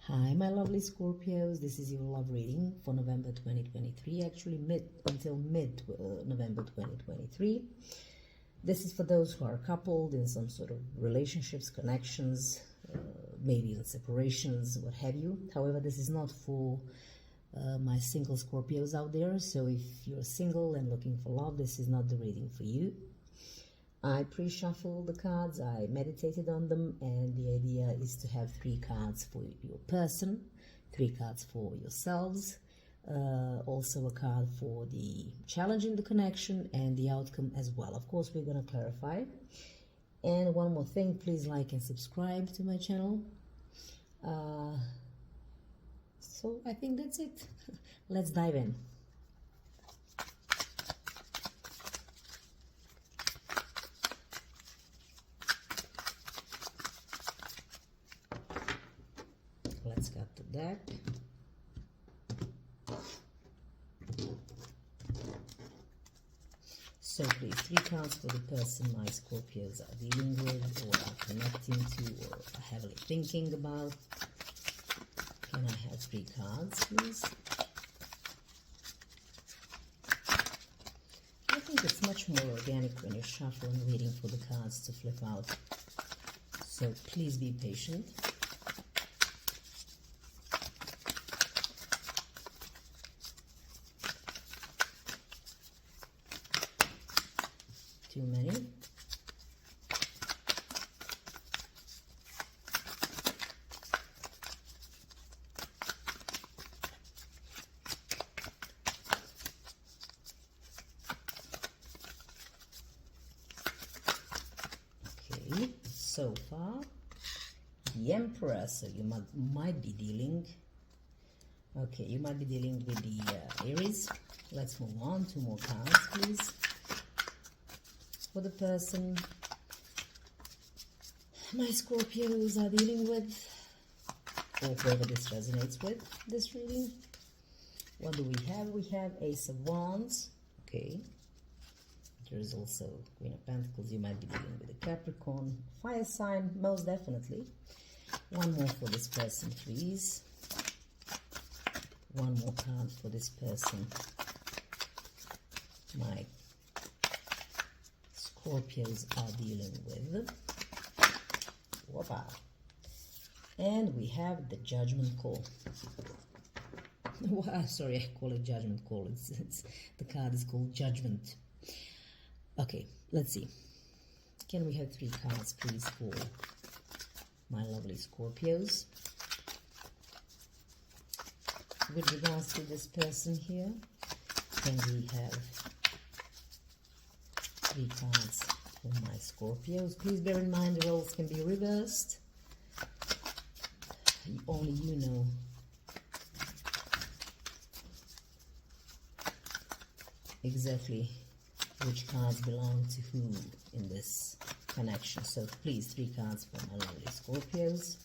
Hi, my lovely Scorpios. This is your love reading for November 2023, actually until mid November 2023. This is for those who are coupled in some sort of relationships, connections, maybe in separations, what have you. However, this is not for my single Scorpios out there. So if you're single and looking for love, this is not the reading for you. I pre-shuffled the cards, I meditated on them, and the idea is to have 3 cards for your person, 3 cards for yourselves, also a card for the challenge in the connection and the outcome as well. Of course, we're going to clarify. And one more thing, please like and subscribe to my channel. So I think that's it. Let's dive in. Let's cut the deck. So please, 3 cards for the person my Scorpios are dealing with, or are connecting to, or are heavily thinking about. Can I have 3 cards, please? I think it's much more organic when you shuffle and waiting for the cards to flip out. So please be patient. Too many. Okay, so far the Emperor, so you might be dealing, okay, you might be dealing with the Aries. Let's move on. 2 more cards, please. For the person my Scorpios are dealing with, or whoever this resonates with, this reading. What do we have? We have Ace of Wands. Okay. There is also Queen of Pentacles. You might be dealing with a Capricorn. Fire sign, most definitely. 1 more for this person, please. 1 more card for this person my Scorpios are dealing with. Whoppa. And we have the Judgment Call. Sorry, I call it Judgment Call. The card is called Judgment. Okay, let's see. Can we have 3 cards, please, for my lovely Scorpios? With regards to this person here, can we have 3 cards for my Scorpios? Please bear in mind the roles can be reversed. Only you know exactly which cards belong to who in this connection. So please, 3 cards for my lovely Scorpios.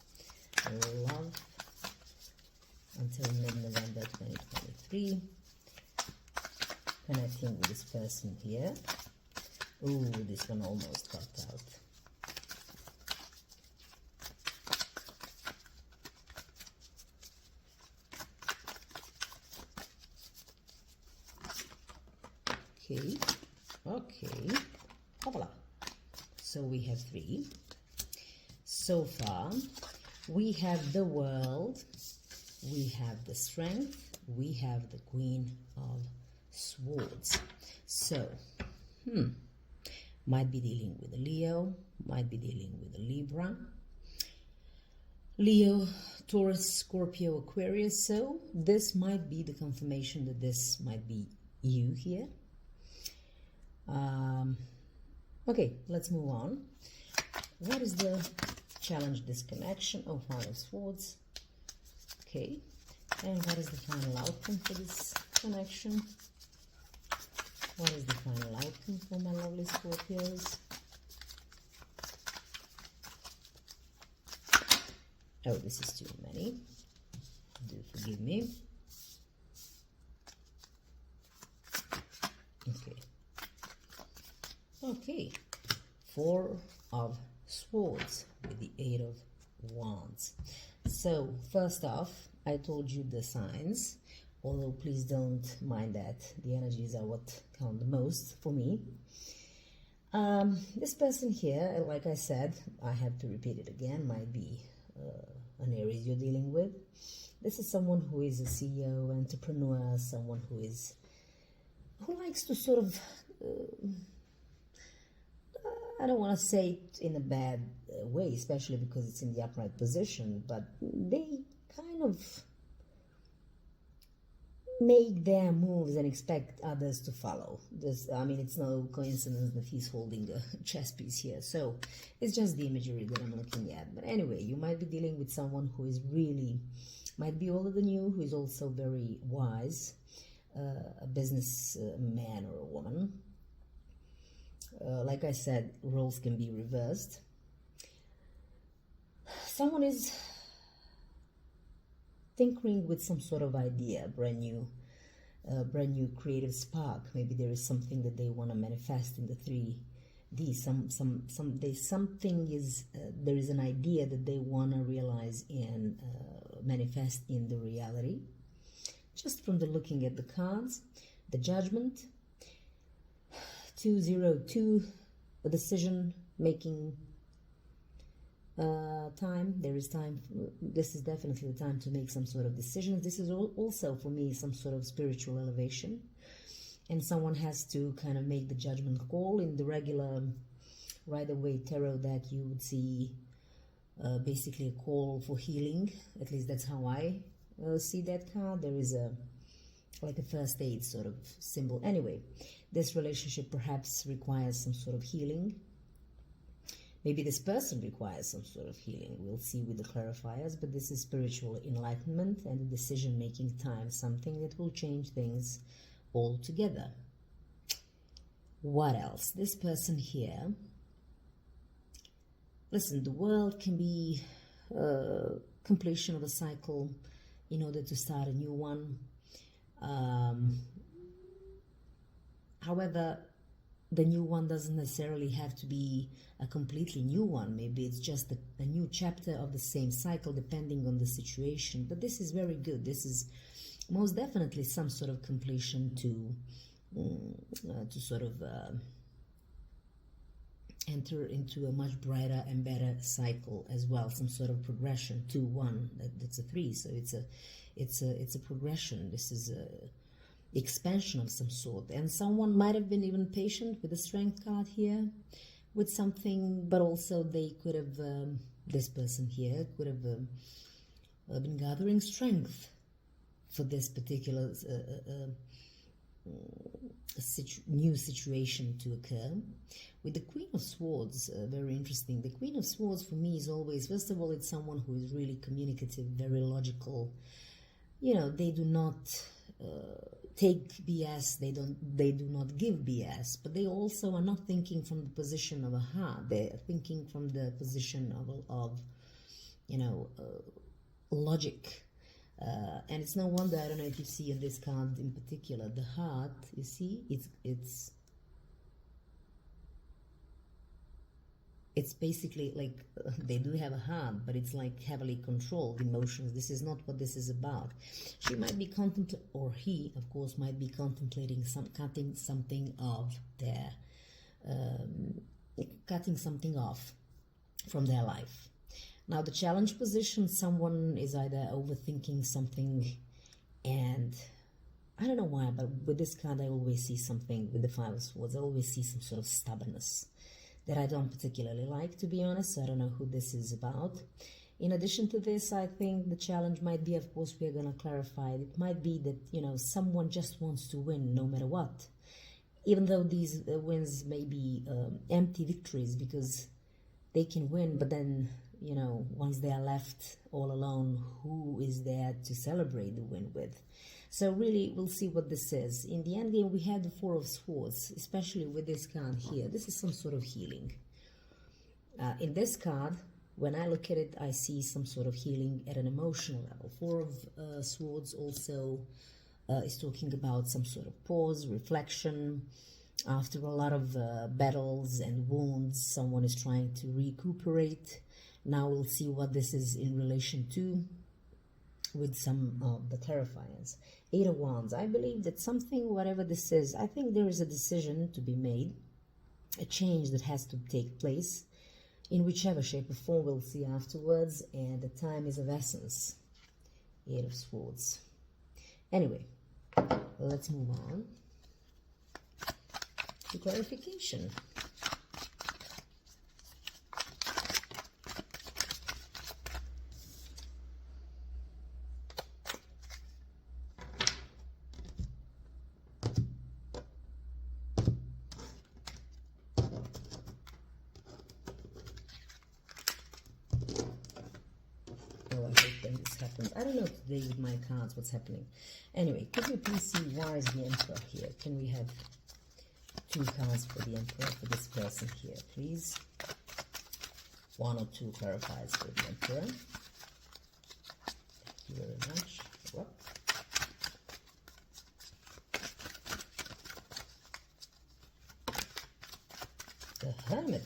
Love until mid-November 2023. Connecting with this person here. Ooh, this one almost got out. Okay, okay. Hoppla. So we have 3. So far, we have the World, we have the Strength, we have the Queen of Swords. So, might be dealing with a Leo, might be dealing with a Libra, Leo, Taurus, Scorpio, Aquarius. So this might be the confirmation that this might be you here. Okay, let's move on. What is the challenge, this connection? Oh, 5 of Swords. Okay, and what is the final outcome for this connection? What is the final outcome for my lovely Scorpios? Oh, this is too many. Do forgive me. Okay. Okay. 4 of Swords with the 8 of Wands. So first off, I told you the signs, although please don't mind that. The energies are what count the most for me. This person here, like I said, I have to repeat it again, might be an Aries you're dealing with. This is someone who is a CEO, entrepreneur, someone who likes to sort of, I don't want to say it in a bad way, especially because it's in the upright position, but they kind of make their moves and expect others to follow. I mean, it's no coincidence that he's holding a chess piece here. So it's just the imagery that I'm looking at. But anyway, you might be dealing with someone who is really, might be older than you, who is also very wise, a business man or a woman. Like I said, roles can be reversed. Someone is tinkering with some sort of idea, brand new creative spark. Maybe there is something that they want to manifest in the 3D. There is an idea that they want to realize and manifest in the reality. Just from the looking at the cards, the Judgment, 202, a decision making time. There is time. This is definitely the time to make some sort of decisions. This is also for me some sort of spiritual elevation, and someone has to kind of make the judgment call. In the regular Rider-Waite tarot deck, you would see basically a call for healing. At least that's how I see that card. There is like a first aid sort of symbol. Anyway, this relationship perhaps requires some sort of healing. Maybe this person requires some sort of healing. We'll see with the clarifiers, but this is spiritual enlightenment and a decision-making time, something that will change things altogether. What else? This person here, listen, the world can be completion of a cycle in order to start a new one. However, the new one doesn't necessarily have to be a completely new one. Maybe it's just a new chapter of the same cycle, depending on the situation. But this is very good. This is most definitely some sort of completion to sort of enter into a much brighter and better cycle as well. Some sort of progression to 1. That's a 3. So it's a progression. This is a expansion of some sort, and someone might have been even patient with the Strength card here with something, but also they could have this person here could have been gathering strength for this particular new situation to occur. With the Queen of Swords, very interesting. The Queen of Swords for me is always, first of all, it's someone who is really communicative, very logical. You know, they do not take BS, they do not give BS, but they also are not thinking from the position of a heart. They're thinking from the position of you know, logic. And it's no wonder, I don't know if you see in this card in particular, the heart, you see, it's basically like they do have a heart, but it's like heavily controlled emotions. This is not what this is about. She might be contemplating, or he, of course, might be contemplating cutting something of their, cutting something off from their life. Now, the challenge position, someone is either overthinking something, and I don't know why, but with this card, I always see something, with the Five of Swords, I always see some sort of stubbornness that I don't particularly like, to be honest. So I don't know who this is about. In addition to this, I think the challenge might be, of course, we're going to clarify it. It might be that, you know, someone just wants to win no matter what, even though these wins may be empty victories, because they can win, but then, you know, once they are left all alone, who is there to celebrate the win with? So really, we'll see what this is. In the end game, we have the Four of Swords, especially with this card here. This is some sort of healing. In this card, when I look at it, I see some sort of healing at an emotional level. Four of Swords also is talking about some sort of pause, reflection. After a lot of battles and wounds, someone is trying to recuperate, Now we'll see what this is in relation to with some of the clarifiers. Eight of Wands. I believe that something, whatever this is, I think there is a decision to be made, a change that has to take place in whichever shape or form. We'll see afterwards, and the time is of essence. Eight of Swords. Anyway, let's move on to clarification. I don't know today with my cards what's happening. Anyway, could we please see why is the Emperor here? Can we have two cards for the Emperor, for this person here, please? One or two clarifiers for the Emperor. Thank you very much. What? The Hermit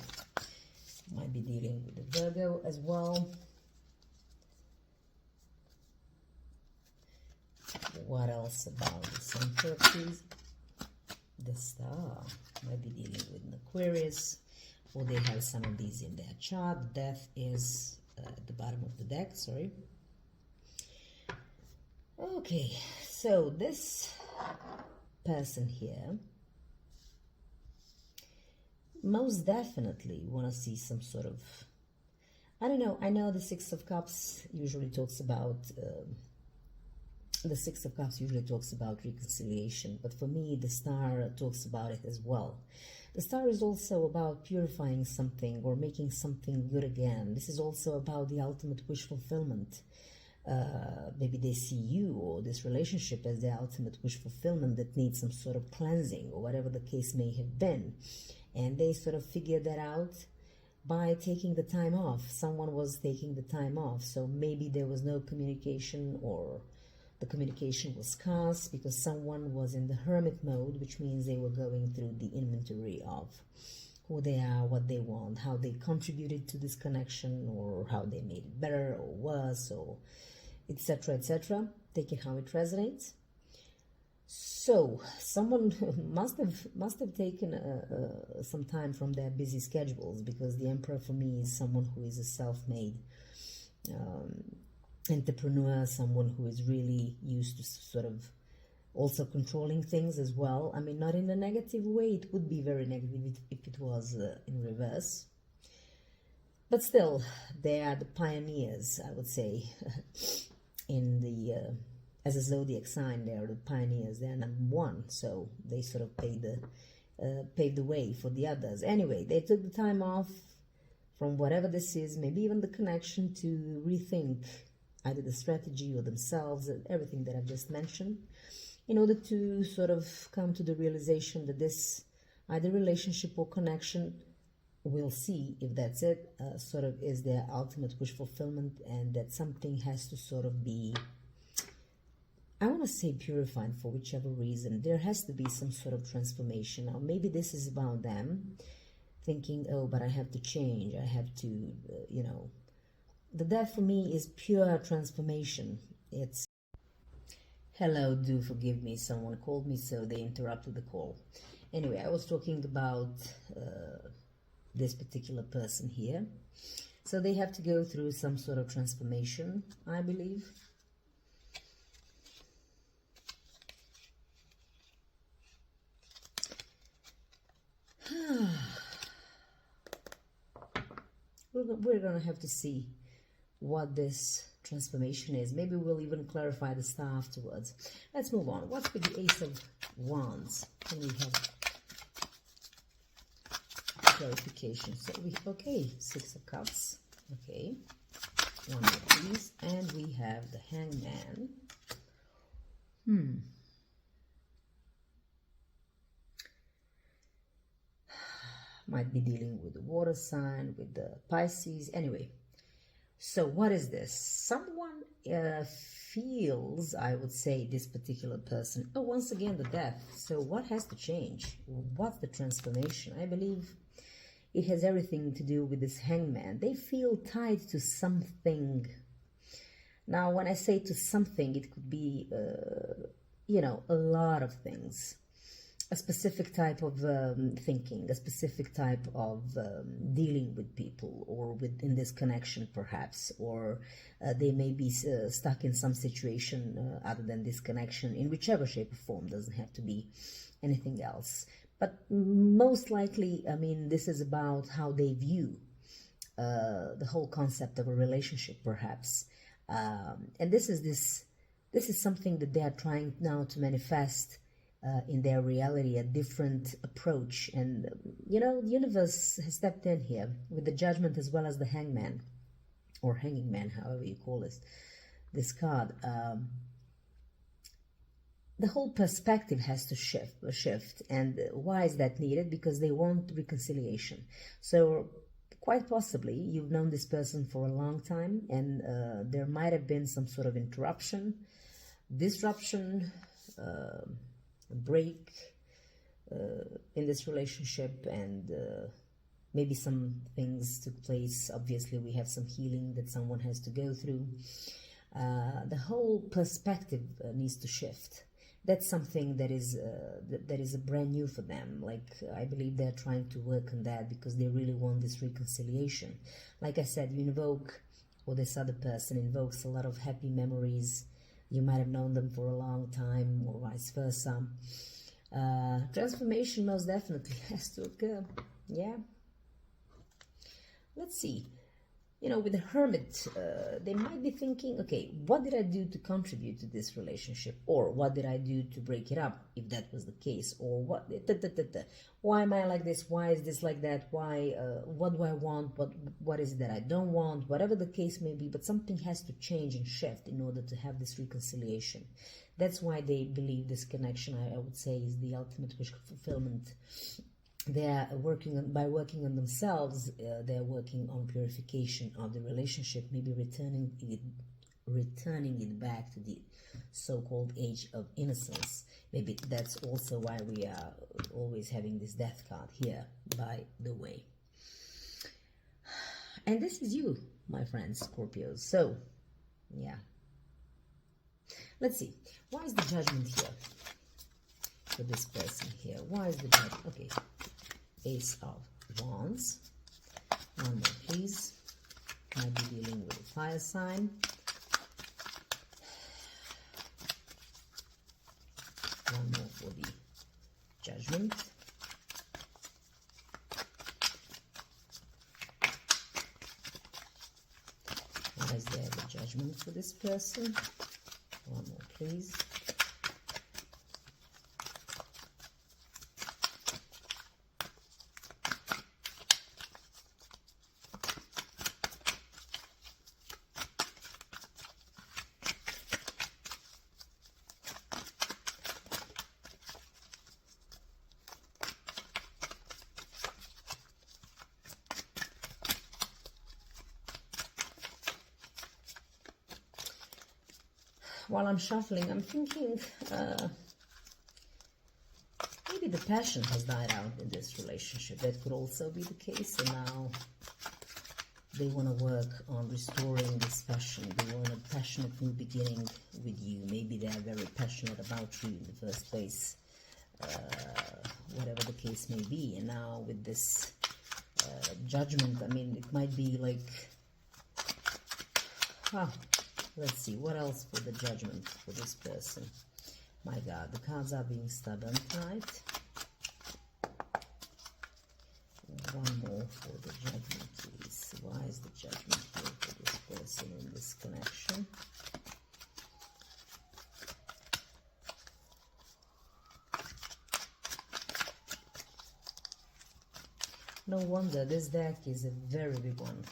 might be dealing with the Virgo as well. What else about the Center, please? The Star might be dealing with an Aquarius, or they have some of these in their chart. Death is at the bottom of the deck, sorry. Okay, so this person here most definitely want to see some sort of, I don't know, I know the Six of Cups usually talks about reconciliation, but for me the Star talks about it as well. The Star is also about purifying something or making something good again. This is also about the ultimate wish fulfillment. Maybe they see you or this relationship as the ultimate wish fulfillment that needs some sort of cleansing or whatever the case may have been, and they sort of figured that out by taking the time off. Someone was taking the time off, so maybe there was no communication, or the communication was scarce because someone was in the hermit mode, which means they were going through the inventory of who they are, what they want, how they contributed to this connection, or how they made it better or worse, or etc., etc. Take it how it resonates. So someone must have taken some time from their busy schedules, because the Emperor for me is someone who is a self-made entrepreneur, someone who is really used to sort of also controlling things as well. I mean, not in a negative way. It would be very negative if it was in reverse. But still, they are the pioneers, I would say, in the as a zodiac sign. They are the pioneers. They are number one, so they sort of paved the way for the others. Anyway, they took the time off from whatever this is, maybe even the connection, to rethink either the strategy or themselves, and everything that I've just mentioned, in order to sort of come to the realization that this either relationship or connection, we'll see if that's it, sort of is their ultimate wish fulfillment, and that something has to sort of be, I want to say, purified for whichever reason. There has to be some sort of transformation. Or maybe this is about them thinking, oh, but I have to change, I have to, you know. The Death for me is pure transformation. It's, hello, do forgive me, someone called me, so they interrupted the call. Anyway, I was talking about this particular person here. So they have to go through some sort of transformation, I believe. We're going to have to see what this transformation is. Maybe we'll even clarify the star afterwards. Let's move on. What's with the Ace of Wands? Can we have clarification? So we, okay, Six of Cups. Okay, one more piece, and we have the Hangman. Might be dealing with the water sign, with the Pisces. Anyway, so what is this? Someone feels, I would say, this particular person. Oh, once again, the Death. So what has to change? What's the transformation? I believe it has everything to do with this hangman. They feel tied to something. Now, when I say to something, it could be, you know, a lot of things. A specific type of thinking, a specific type of dealing with people, or in this connection perhaps, or they may be stuck in some situation other than this connection, in whichever shape or form, doesn't have to be anything else. But most likely, I mean, this is about how they view the whole concept of a relationship perhaps. And this is something that they are trying now to manifest in their reality, a different approach. And, you know, the universe has stepped in here with the Judgment as well as the Hangman, or Hanging Man, however you call this card. The whole perspective has to shift. And why is that needed? Because they want reconciliation. So quite possibly you've known this person for a long time, and there might have been some sort of interruption, disruption, break in this relationship, and maybe some things took place. Obviously we have some healing that someone has to go through. The whole perspective needs to shift. That's something that is a brand new for them. Like, I believe they're trying to work on that because they really want this reconciliation. Like I said, you invoke, or this other person invokes, a lot of happy memories. You might have known them for a long time, or vice versa. Transformation most definitely has to occur. Yeah. Let's see. You know, with the Hermit, they might be thinking, okay, what did I do to contribute to this relationship? Or what did I do to break it up, if that was the case? Or what? Why am I like this? Why is this like that? Why? What do I want? What is it that I don't want? Whatever the case may be, but something has to change and shift in order to have this reconciliation. That's why they believe this connection, I would say, is the ultimate wish fulfillment. They're by working on themselves, they're working on purification of the relationship, maybe returning it back to the so-called age of innocence. Maybe that's also why we are always having this death card here, by the way. And this is you, my friends, Scorpios. So, yeah. Let's see. Why is the Judgment here for this person here? Why is the Judgment? Okay. Ace of Wands. One more, please. Might be dealing with a fire sign. One more for the Judgment. Why is there the Judgment for this person? One more, please. While I'm shuffling, I'm thinking maybe the passion has died out in this relationship. That could also be the case, and now they want to work on restoring this passion. They want a passionate new beginning with you. Maybe they are very passionate about you in the first place, whatever the case may be. And now with this Judgment, I mean, it might be like, let's see, what else for the Judgment for this person? My God, the cards are being stubborn tonight. One more for the Judgment, please. Why is the Judgment here for this person in this connection? No wonder, this deck is a very big one.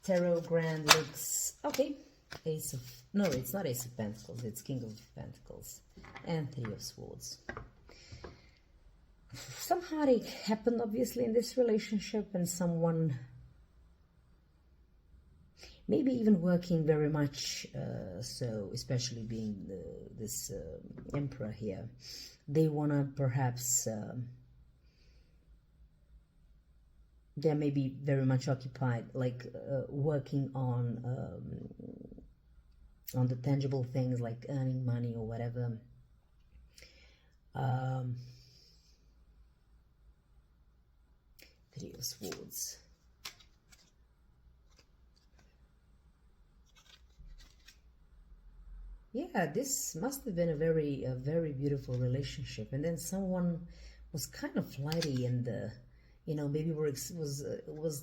Tarot Grand looks, okay. Ace of, no, it's not Ace of Pentacles, it's King of Pentacles, and Three of Swords. Some heartache happened, obviously, in this relationship, and someone, maybe even working very much, so, especially being this Emperor here, they want to perhaps they may be very much occupied, like working on the tangible things like earning money or whatever. Three of Swords. Yeah, this must have been a very beautiful relationship, and then someone was kind of flighty and maybe was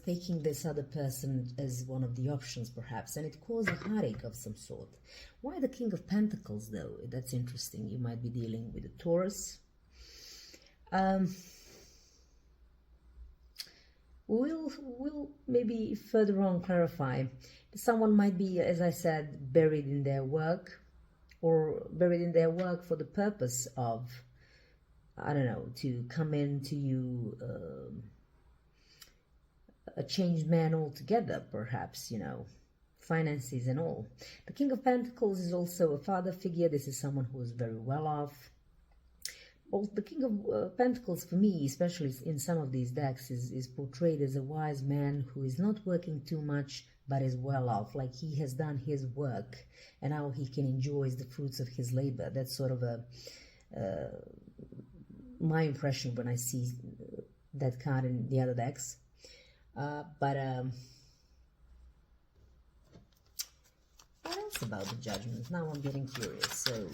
taking this other person as one of the options perhaps, and it caused a heartache of some sort. Why the King of Pentacles though? That's interesting. You might be dealing with a Taurus. We'll maybe further on clarify. Someone might be, as I said, buried in their work, or buried in their work for the purpose of, I don't know, to come into you a changed man altogether, perhaps, finances and all. The King of Pentacles is also a father figure. This is someone who is very well off. Well, the King of Pentacles, for me, especially in some of these decks, is portrayed as a wise man who is not working too much, but is well off. Like he has done his work, and now he can enjoy the fruits of his labor. That's sort of my impression when I see that card in the other decks. What else about the Judgment? Now I'm getting curious. So,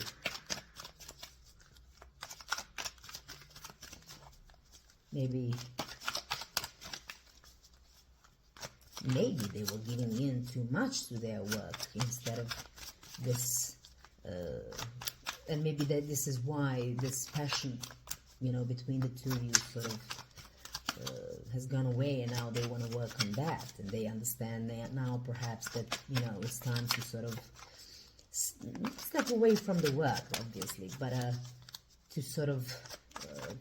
maybe they were giving in too much to their work instead of this, and maybe that this is why this passion, between the two of you sort of has gone away, and now they want to work on that, and they understand that now perhaps that it's time to sort of step away from the work, obviously, but to sort of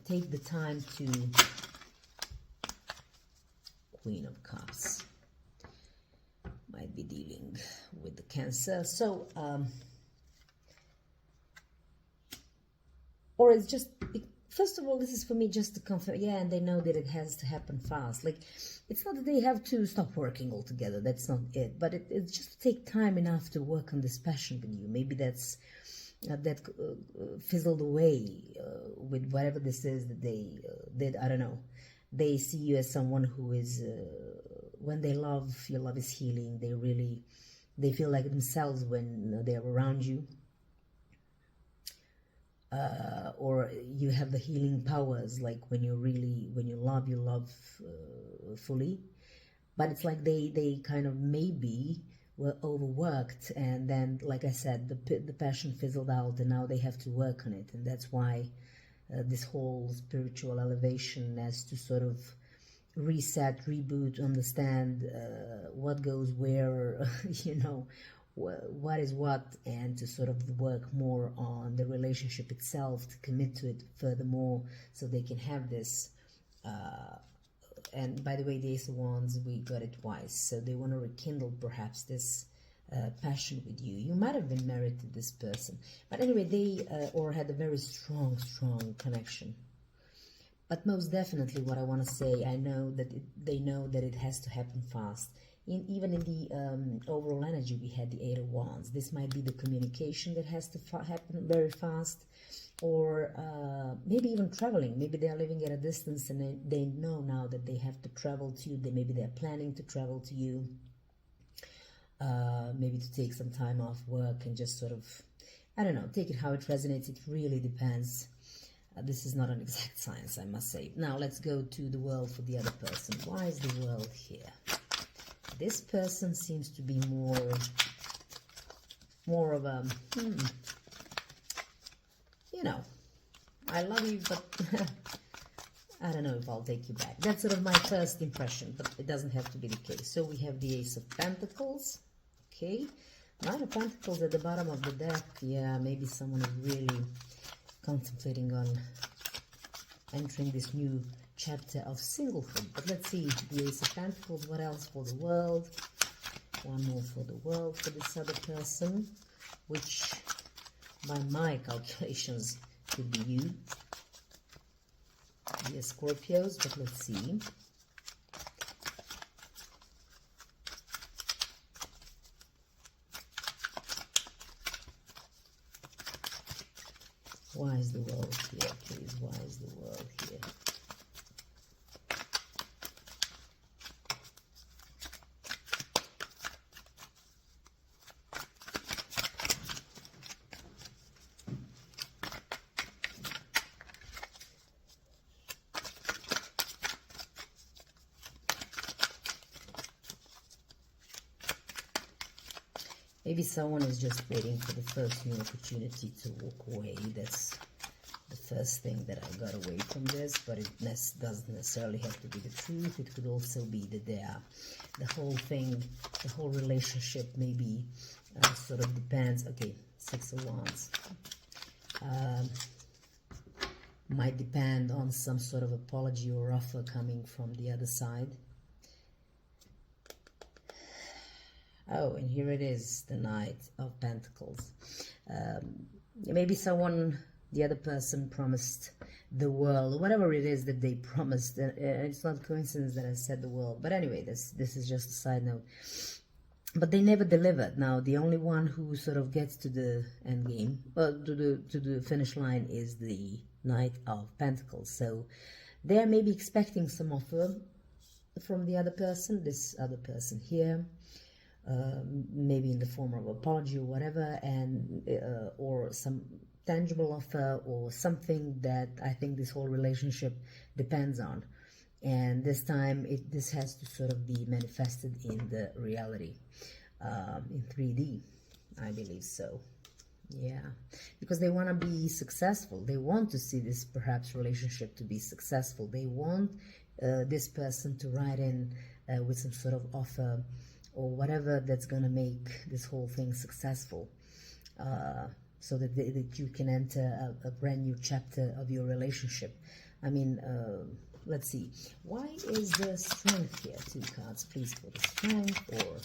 take the time to. Queen of Cups might be dealing with the Cancer. So or it's just, first of all, this is for me just to confirm, yeah, and they know that it has to happen fast. Like, it's not that they have to stop working altogether, that's not it, but it's just to take time enough to work on this passion with you. Maybe that's that fizzled away with whatever this is that they did, I don't know. They see you as someone who is, when they love, your love is healing. They feel like themselves when they're around you. Or you have the healing powers, like when you love fully. But it's like they kind of maybe were overworked, and then, like I said, the passion fizzled out, and now they have to work on it, and that's why this whole spiritual elevation has to sort of reset, reboot, understand what goes where, what is what, and to sort of work more on the relationship itself, to commit to it furthermore, so they can have this. And by the way, the Ace of Wands, we got it twice, so they want to rekindle perhaps this passion with you. You might have been married to this person, but anyway, they or had a very strong connection. But most definitely, what I want to say, I know that they know that it has to happen fast. Even in the overall energy, we had the Eight of Wands. This might be the communication that has to happen very fast, or maybe even traveling. Maybe they are living at a distance, and they know now that they have to travel to you. Maybe they're planning to travel to you. Maybe to take some time off work and just sort of, I don't know, take it how it resonates. It really depends. This is not an exact science, I must say. Now let's go to the world for the other person. Why is the world here? This person seems to be more of a, I love you, but I don't know if I'll take you back. That's sort of my first impression, but it doesn't have to be the case. So we have the Ace of Pentacles. Okay, Nine of Pentacles at the bottom of the deck. Yeah, maybe someone is really contemplating on entering this new chapter of singlehood. But let's see, the Ace of Pentacles, what else for the world? One more for the world for this other person, which by my calculations could be you. The Scorpios, but let's see. Why is the world here, please? Why is the world here? Maybe someone is just waiting for the first new opportunity to walk away. That's the first thing that I got away from this, but it doesn't necessarily have to be the truth. It could also be that the whole thing, the whole relationship maybe sort of depends. Okay, Six of Wands. Might depend on some sort of apology or offer coming from the other side. Oh, and here it is, the Knight of Pentacles. Maybe someone, the other person, promised the world, whatever it is that they promised. It's not coincidence that I said the world. But anyway, this is just a side note. But they never delivered. Now, the only one who sort of gets to the end game, to the finish line, is the Knight of Pentacles. So they are maybe expecting some offer from the other person, this other person here. Maybe in the form of apology or whatever, and or some tangible offer or something that I think this whole relationship depends on. And this time this has to sort of be manifested in the reality, in 3D, I believe so. Yeah, because they want to be successful. They want to see this perhaps relationship to be successful. They want this person to write in with some sort of offer or whatever that's going to make this whole thing successful, so that you can enter a brand new chapter of your relationship. I mean, let's see. Why is the Strength here? 2 cards, please, for the Strength. Or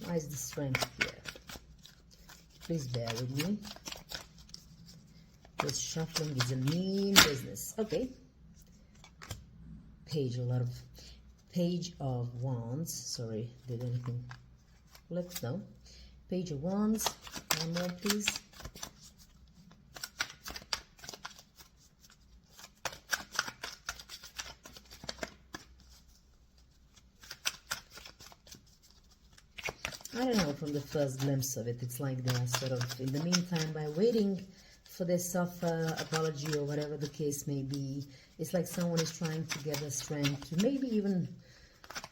why is the Strength here? Please bear with me. This shuffling is a mean business. Okay. Page of Wands. Sorry, did anything flip? No. Page of Wands. One more, please. I don't know, from the first glimpse of it, it's like they are sort of, in the meantime, by waiting for this offer, apology, or whatever the case may be, it's like someone is trying to gather strength to maybe even,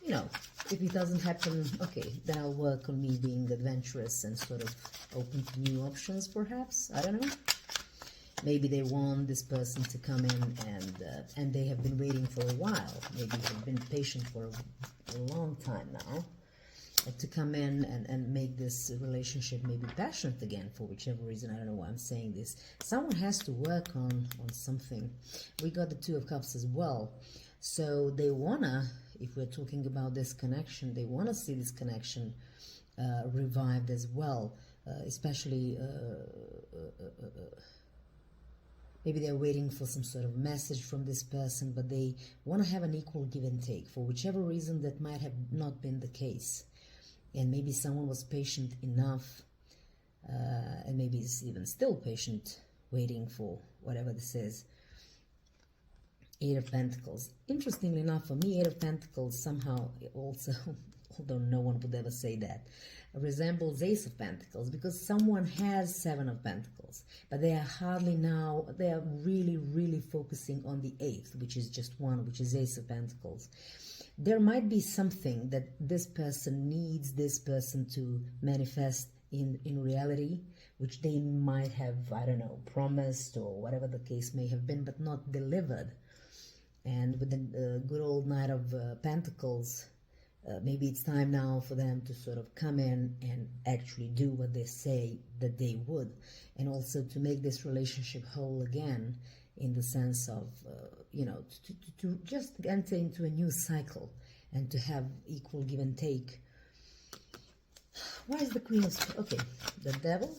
you know, if it doesn't happen, okay, then I'll work on me being adventurous and sort of open to new options, perhaps. I don't know. Maybe they want this person to come in and they have been waiting for a while. Maybe they've been patient for a long time now, to come in and make this relationship maybe passionate again, for whichever reason. I don't know why I'm saying this. Someone has to work on something. We got the Two of Cups as well. So they wanna, if we're talking about this connection, they wanna see this connection revived as well, especially maybe they're waiting for some sort of message from this person, but they want to have an equal give and take. For whichever reason, that might have not been the case. And maybe someone was patient enough, and maybe is even still patient, waiting for whatever this is. 8 of Pentacles. Interestingly enough, for me, 8 of Pentacles somehow also, although no one would ever say that, resembles Ace of Pentacles, because someone has 7 of Pentacles, but they are hardly now, they are really focusing on the 8th, which is just 1, which is Ace of Pentacles. There might be something that this person needs this person to manifest in reality, which they might have, I don't know, promised or whatever the case may have been, but not delivered. And with the good old Knight of Pentacles, maybe it's time now for them to sort of come in and actually do what they say that they would, and also to make this relationship whole again, in the sense of, you know, to just enter into a new cycle and to have equal give and take. Why is the Queen of... Okay, the Devil.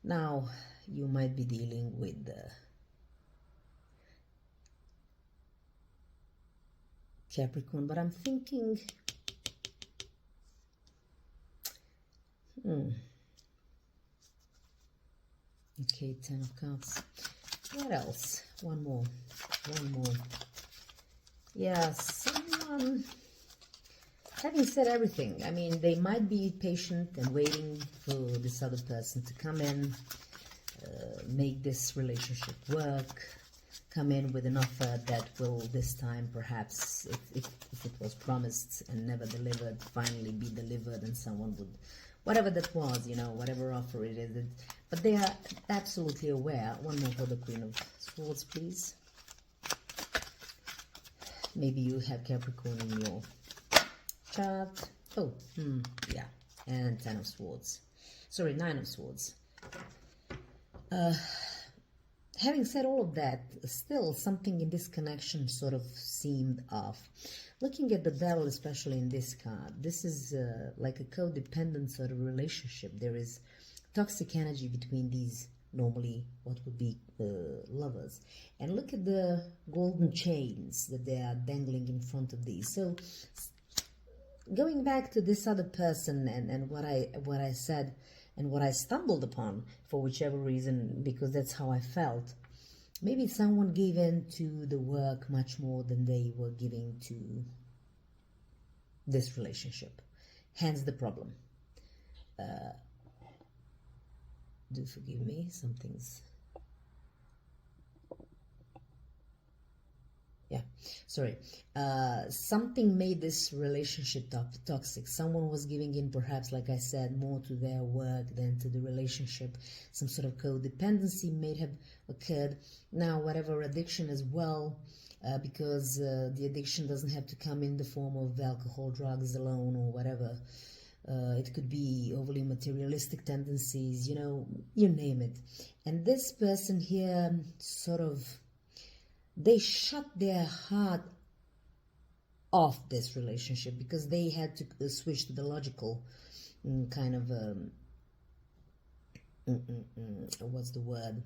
Now, you might be dealing with Capricorn, but I'm thinking... Okay, Ten of Cups. What else? One more. Yeah, someone, having said everything, I mean, they might be patient and waiting for this other person to come in, make this relationship work, come in with an offer that will this time perhaps, if it was promised and never delivered, finally be delivered, and someone would, whatever that was, you know, whatever offer it is. But they are absolutely aware. One more for the Queen of Swords, please. Maybe you have Capricorn in your chart. Oh, yeah. And Ten of Swords. Sorry, Nine of Swords. Having said all of that, still something in this connection sort of seemed off. Looking at the Devil, especially in this card, this is like a codependent sort of relationship. There is toxic energy between these, normally what would be lovers. And look at the golden chains that they are dangling in front of these. So going back to this other person and what I said, and what I stumbled upon, for whichever reason, because that's how I felt. Maybe someone gave in to the work much more than they were giving to this relationship. Hence the problem. Do forgive me, something's... Yeah, sorry. Something made this relationship toxic. Someone was giving in, perhaps, like I said, more to their work than to the relationship. Some sort of codependency may have occurred. Now, whatever addiction as well, because the addiction doesn't have to come in the form of alcohol, drugs alone, or whatever. It could be overly materialistic tendencies, you know, you name it. And this person here sort of... they shut their heart off this relationship because they had to switch to the logical kind of what's the word,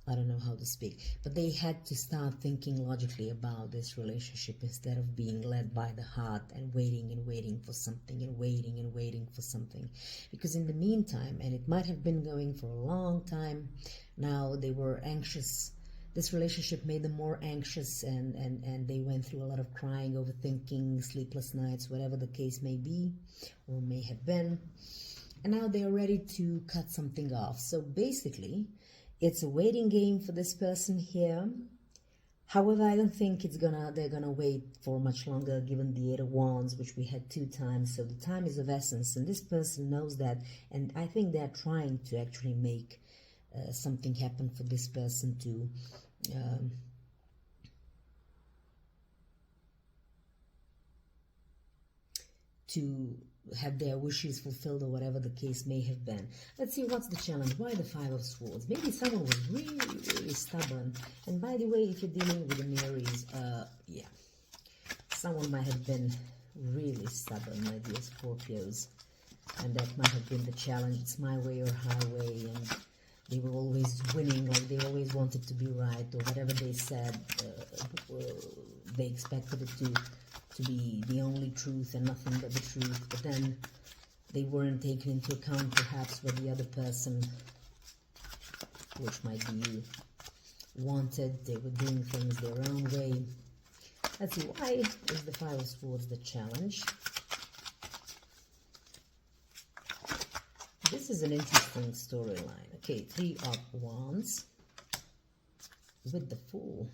I don't know how to speak, but they had to start thinking logically about this relationship instead of being led by the heart and waiting for something and waiting for something. Because in the meantime, and it might have been going for a long time now, they were anxious. This relationship made them more anxious, and they went through a lot of crying, overthinking, sleepless nights, whatever the case may be or may have been. And now they're ready to cut something off. So basically, it's a waiting game for this person here. However, I don't think they're gonna wait for much longer, given the Eight of Wands, which we had 2 times. So the time is of essence, and this person knows that. And I think they're trying to actually make something happen for this person to have their wishes fulfilled, or whatever the case may have been. Let's see, what's the challenge? Why the Five of Swords? Maybe someone was really stubborn. And by the way, if you're dealing with an Aries, yeah, someone might have been really stubborn, my dear Scorpios. And that might have been the challenge. It's my way or highway, and they were always winning, like they always wanted to be right, or whatever they said, they expected it to be the only truth and nothing but the truth. But then they weren't taking into account perhaps what the other person, which might be you, wanted. They were doing things their own way. Let's see, why is the Five of Swords the challenge? This is an interesting storyline. Okay, Three of Wands with the Fool.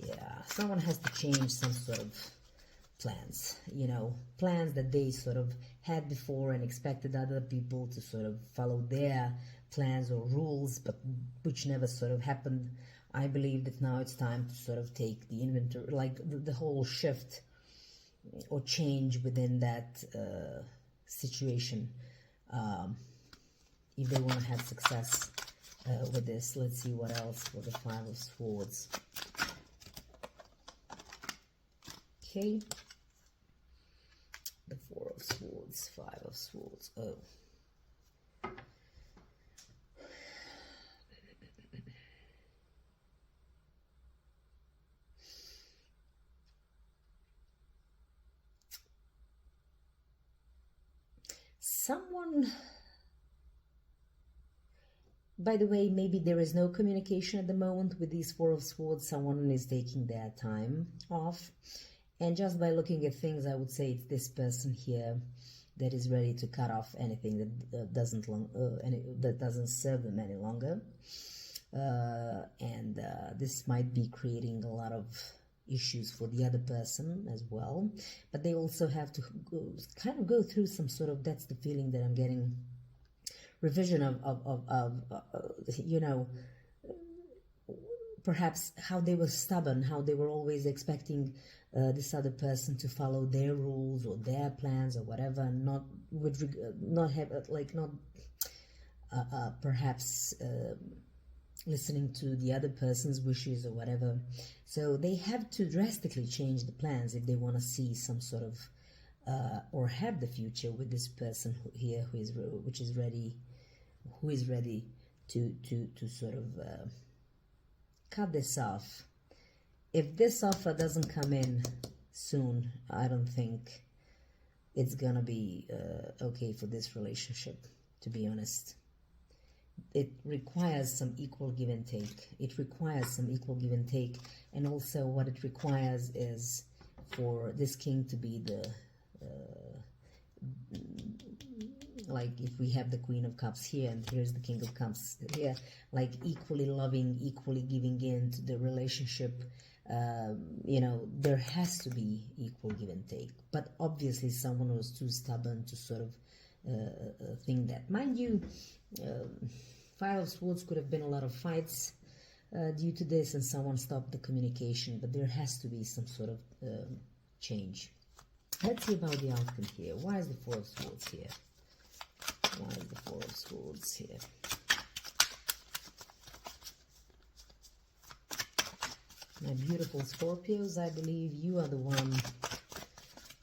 Yeah, someone has to change some sort of plans, you know, plans that they sort of had before and expected other people to sort of follow their plans or rules, but which never sort of happened. I believe that now it's time to sort of take the inventory, like the whole shift or change within that situation, if they want to have success with this. Let's see what else for the Five of Swords. Okay, the Four of Swords, Five of Swords. Oh, someone, by the way, maybe there is no communication at the moment with these Four of Swords. Someone is taking their time off. And just by looking at things, I would say it's this person here that is ready to cut off anything that that doesn't serve them any longer. This might be creating a lot of issues for the other person as well. But they also have to kind of go through some sort of, that's the feeling that I'm getting, revision of you know, perhaps how they were stubborn, how they were always expecting this other person to follow their rules or their plans or whatever, and not perhaps listening to the other person's wishes or whatever. So they have to drastically change the plans if they want to see some sort of or have the future with this person who is ready to sort of cut this off. If this offer doesn't come in soon, I don't think it's gonna be okay for this relationship, to be honest. It requires some equal give and take. And also what it requires is for this king to be the like if we have the Queen of Cups here and here's the King of Cups here, like equally loving, equally giving in to the relationship. You know, there has to be equal give and take. But obviously someone was too stubborn to sort of think that. Mind you, Five of Swords could have been a lot of fights due to this, and someone stopped the communication, but there has to be some sort of change. Let's see about the outcome here. Why is the Four of Swords here? Why is the Four of Swords here? My beautiful Scorpios, I believe you are the one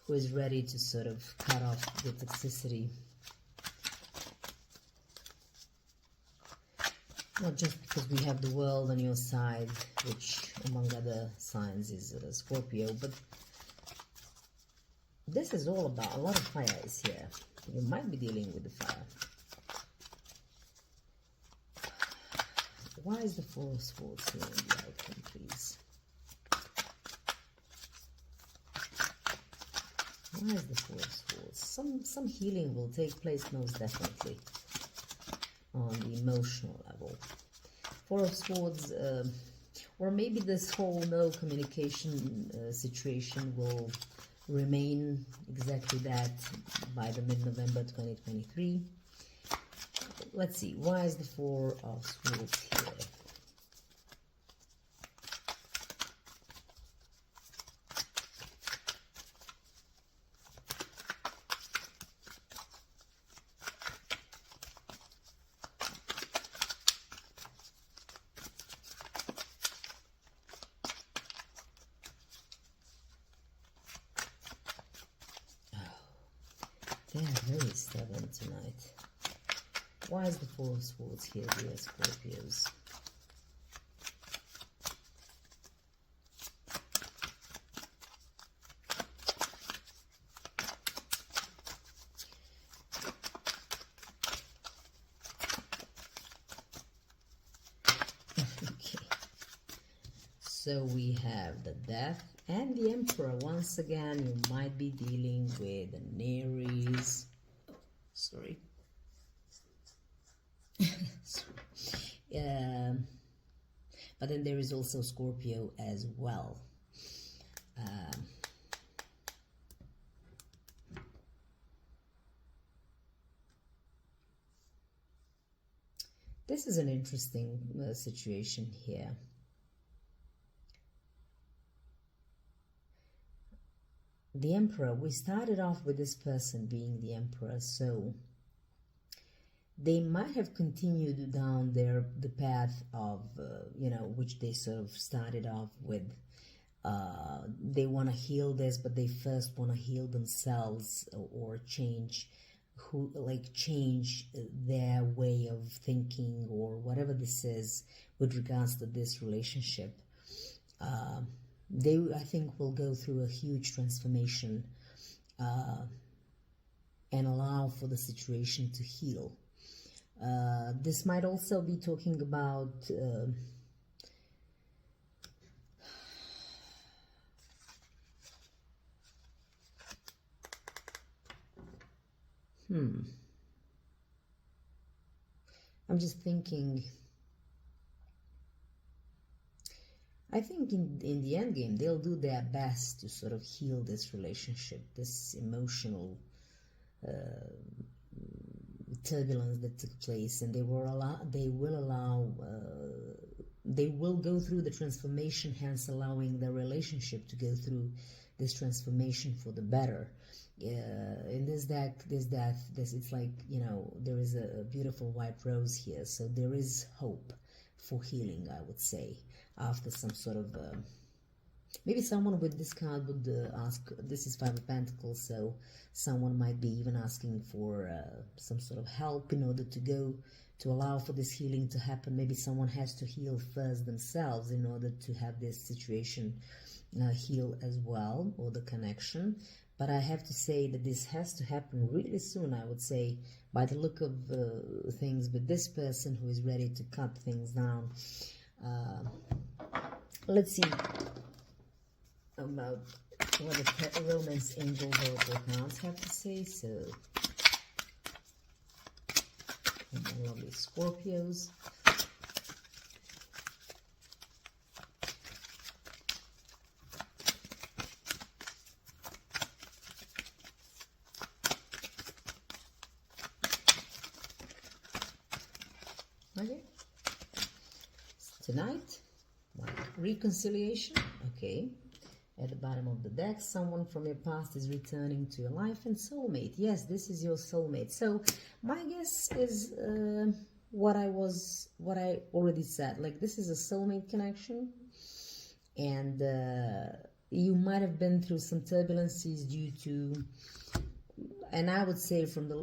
who is ready to sort of cut off the toxicity. Not just because we have the world on your side, which among other signs is Scorpio, but this is all about, a lot of fire is here. You might be dealing with the fire. Why is the Four of Swords here in the outcome, please? Why is the Four of Swords? Some healing will take place most definitely on the emotional level. Four of Swords, or maybe this whole no communication situation will remain exactly that by the mid-November 2023. Let's see, why is the Four of Swords here? They are very stubborn tonight. Why is the Four of Swords here, dear Scorpios? Okay. So we have the Death and the Emperor. Once again, you might be dealing with an Aries. Sorry. But then there is also Scorpio as well. This is an interesting situation here. The Emperor, we started off with this person being the Emperor, so they might have continued down the path of, you know, which they sort of started off with. They want to heal this, but they first want to heal themselves or change their way of thinking or whatever this is with regards to this relationship. They, I think, will go through a huge transformation. and allow for the situation to heal. This might also be talking about I'm just thinking, I think in the end game, they'll do their best to sort of heal this relationship, this emotional turbulence that took place, and they will go through the transformation, hence allowing the relationship to go through this transformation for the better. In this deck, it's like, you know, there is a beautiful white rose here, so there is hope for healing, I would say, after some sort of maybe someone with this card would ask, this is Five of Pentacles, so someone might be even asking for some sort of help in order to allow for this healing to happen. Maybe someone has to heal first themselves in order to have this situation heal as well, or the connection. But I have to say that this has to happen really soon, I would say, by the look of things with this person who is ready to cut things down. Let's see about what the Romance Angel Oracle cards have to say. So, my lovely Scorpios. Okay. Tonight, reconciliation. Okay. At the bottom of the deck, someone from your past is returning to your life, and soulmate. Yes, this is your soulmate. So my guess is what I already said. Like, this is a soulmate connection, and you might have been through some turbulences due to, and I would say from the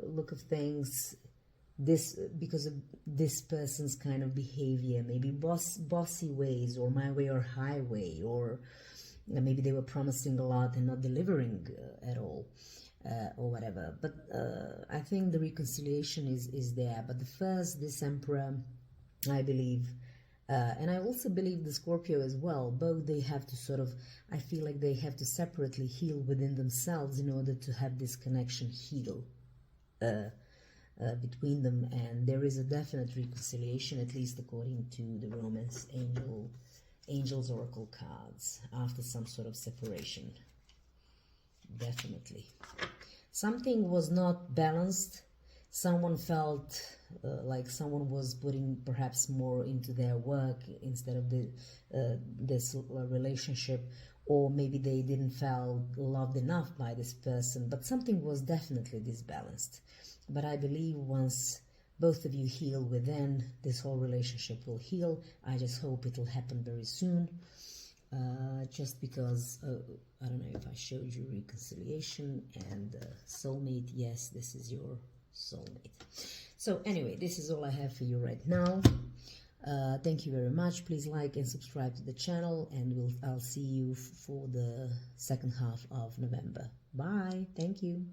look of things, this because of this person's kind of behavior, maybe bossy ways, or my way or highway, or maybe they were promising a lot and not delivering at all, or whatever. But I think the reconciliation is there. But the first, this Emperor, I believe, and I also believe the Scorpio as well, both they have to sort of, I feel like they have to separately heal within themselves in order to have this connection heal between them. And there is a definite reconciliation, at least according to the Romance Angels Oracle cards, after some sort of separation. Definitely. Something was not balanced. Someone felt like someone was putting perhaps more into their work instead of this relationship, or maybe they didn't feel loved enough by this person, but something was definitely disbalanced. But I believe once both of you heal within, this whole relationship will heal. I just hope it will happen very soon. Just because, I don't know if I showed you reconciliation and soulmate. Yes, this is your soulmate. So anyway, this is all I have for you right now. Thank you very much. Please like and subscribe to the channel, and I'll see you for the second half of November. Bye. Thank you.